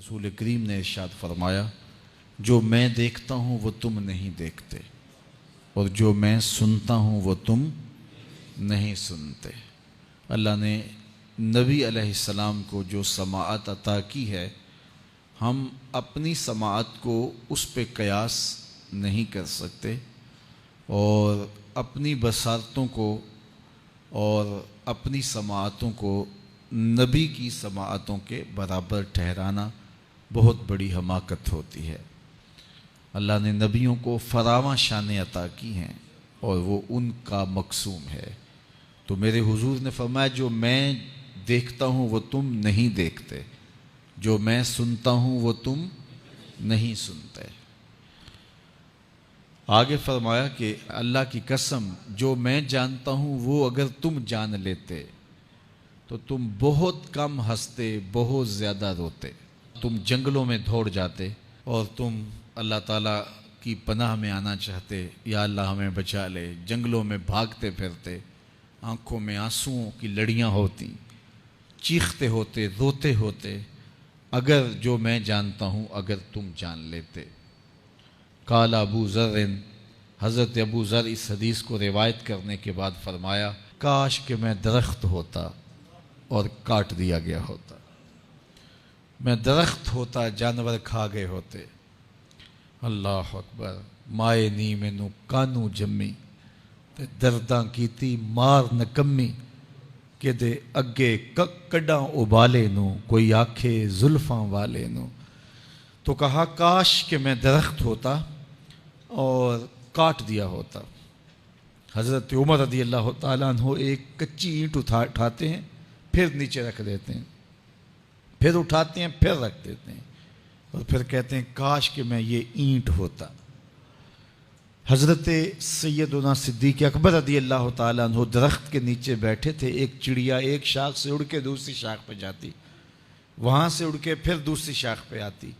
رسول کریم نے ارشاد فرمایا، جو میں دیکھتا ہوں وہ تم نہیں دیکھتے، اور جو میں سنتا ہوں وہ تم نہیں سنتے۔ اللہ نے نبی علیہ السلام کو جو سماعت عطا کی ہے، ہم اپنی سماعت کو اس پہ قیاس نہیں کر سکتے، اور اپنی بصارتوں کو اور اپنی سماعتوں کو نبی کی سماعتوں کے برابر ٹھہرانا بہت بڑی حماقت ہوتی ہے۔ اللہ نے نبیوں کو فراواں شانیں عطا کی ہیں اور وہ ان کا مقصوم ہے۔ تو میرے حضور نے فرمایا، جو میں دیکھتا ہوں وہ تم نہیں دیکھتے، جو میں سنتا ہوں وہ تم نہیں سنتے۔ آگے فرمایا کہ اللہ کی قسم، جو میں جانتا ہوں وہ اگر تم جان لیتے تو تم بہت کم ہنستے، بہت زیادہ روتے، تم جنگلوں میں دوڑ جاتے اور تم اللہ تعالیٰ کی پناہ میں آنا چاہتے، یا اللہ ہمیں بچا لے، جنگلوں میں بھاگتے پھرتے، آنکھوں میں آنسوؤں کی لڑیاں ہوتی، چیختے ہوتے، روتے ہوتے، اگر جو میں جانتا ہوں اگر تم جان لیتے۔ قال ابو ذر، حضرت ابو ذر اس حدیث کو روایت کرنے کے بعد فرمایا، کاش کہ میں درخت ہوتا اور کاٹ دیا گیا ہوتا، میں درخت ہوتا جانور کھا گئے ہوتے۔ اللہ اکبر۔ مائے نی مینوں کانوں جمی تے درداں کیتی مار نکمی، کہ دے اگے کڈاں ابالے نو کوئی آکھے زلفاں والے نو۔ تو کہا کاش کہ میں درخت ہوتا اور کاٹ دیا ہوتا۔ حضرت عمر رضی اللہ تعالیٰ عنہ ایک کچی اینٹ اٹھاتے ہیں، پھر نیچے رکھ دیتے ہیں، پھر اٹھاتے ہیں، پھر رکھ دیتے ہیں، اور پھر کہتے ہیں کاش کہ میں یہ اینٹ ہوتا۔ حضرت سیدنا صدیق اکبر رضی اللہ تعالیٰ عنہ درخت کے نیچے بیٹھے تھے، ایک چڑیا ایک شاخ سے اڑ کے دوسری شاخ پہ جاتی، وہاں سے اڑ کے پھر دوسری شاخ پہ آتی،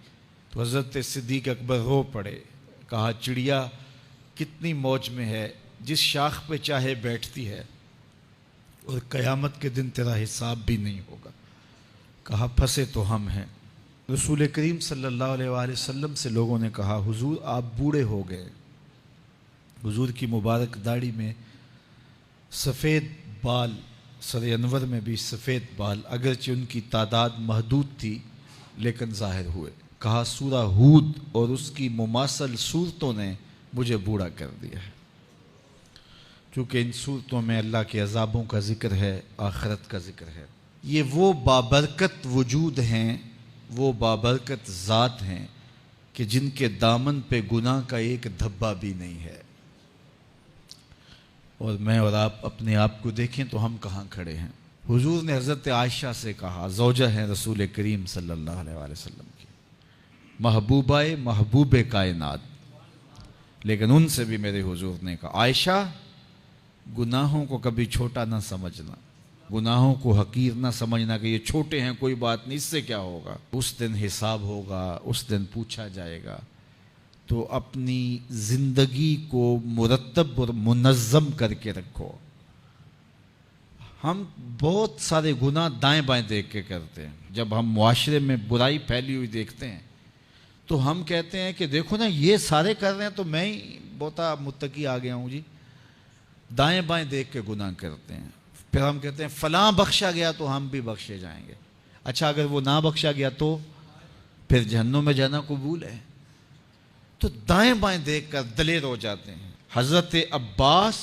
تو حضرت صدیق اکبر رو پڑے، کہا چڑیا کتنی موج میں ہے، جس شاخ پہ چاہے بیٹھتی ہے، اور قیامت کے دن تیرا حساب بھی نہیں ہوگا۔ کہا پھنسے تو ہم ہیں۔ رسول کریم صلی اللہ علیہ وآلہ وسلم سے لوگوں نے کہا، حضور آپ بوڑھے ہو گئے۔ حضور کی مبارک داڑھی میں سفید بال، سر انور میں بھی سفید بال، اگرچہ ان کی تعداد محدود تھی لیکن ظاہر ہوئے۔ کہا سورہ ہود اور اس کی مماثل صورتوں نے مجھے بوڑھا کر دیا ہے، چونکہ ان صورتوں میں اللہ کے عذابوں کا ذکر ہے، آخرت کا ذکر ہے۔ یہ وہ بابرکت وجود ہیں، وہ بابرکت ذات ہیں کہ جن کے دامن پہ گناہ کا ایک دھبا بھی نہیں ہے۔ اور میں اور آپ اپنے آپ کو دیکھیں تو ہم کہاں کھڑے ہیں۔ حضور نے حضرت عائشہ سے کہا، زوجہ ہیں رسول کریم صلی اللہ علیہ وآلہ وسلم کی، محبوبہ محبوب کائنات، لیکن ان سے بھی میرے حضور نے کہا، عائشہ گناہوں کو کبھی چھوٹا نہ سمجھنا، گناہوں کو حقیر نہ سمجھنا کہ یہ چھوٹے ہیں کوئی بات نہیں، اس سے کیا ہوگا، اس دن حساب ہوگا، اس دن پوچھا جائے گا۔ تو اپنی زندگی کو مرتب اور منظم کر کے رکھو۔ ہم بہت سارے گناہ دائیں بائیں دیکھ کے کرتے ہیں۔ جب ہم معاشرے میں برائی پھیلی ہوئی دیکھتے ہیں تو ہم کہتے ہیں کہ دیکھو نا یہ سارے کر رہے ہیں تو میں ہی بہتا متقی آ گیا ہوں جی۔ دائیں بائیں دیکھ کے گناہ کرتے ہیں، پھر ہم کہتے ہیں فلاں بخشا گیا تو ہم بھی بخشے جائیں گے۔ اچھا اگر وہ نہ بخشا گیا تو پھر جہنم میں جانا قبول ہے؟ تو دائیں بائیں دیکھ کر دلیر ہو جاتے ہیں۔ حضرت عباس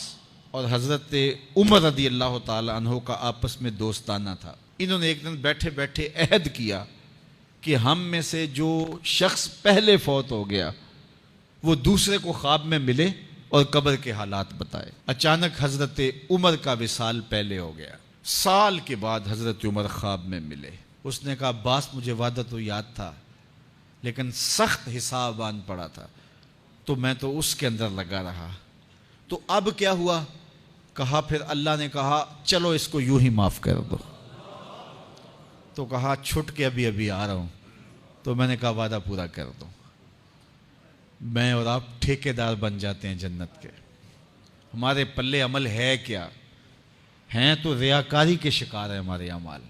اور حضرت عمر رضی اللہ تعالی عنہ کا آپس میں دوستانہ تھا۔ انہوں نے ایک دن بیٹھے بیٹھے عہد کیا کہ ہم میں سے جو شخص پہلے فوت ہو گیا وہ دوسرے کو خواب میں ملے اور قبر کے حالات بتائے۔ اچانک حضرت عمر کا وصال پہلے ہو گیا، سال کے بعد حضرت عمر خواب میں ملے۔ اس نے کہا عباس مجھے وعدہ تو یاد تھا لیکن سخت حساب آن پڑا تھا تو میں تو اس کے اندر لگا رہا، تو اب کیا ہوا؟ کہا پھر اللہ نے کہا چلو اس کو یوں ہی معاف کر دو۔ تو کہا چھٹ کے ابھی ابھی آ رہا ہوں۔ تو میں نے کہا وعدہ پورا کر دو۔ میں اور آپ ٹھیکیدار بن جاتے ہیں جنت کے۔ ہمارے پلے عمل ہے کیا؟ ہیں تو ریاکاری کے شکار ہیں ہمارے اعمال۔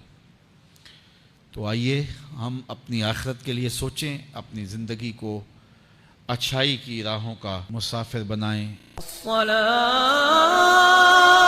تو آئیے ہم اپنی آخرت کے لیے سوچیں، اپنی زندگی کو اچھائی کی راہوں کا مسافر بنائیں۔ الصلاة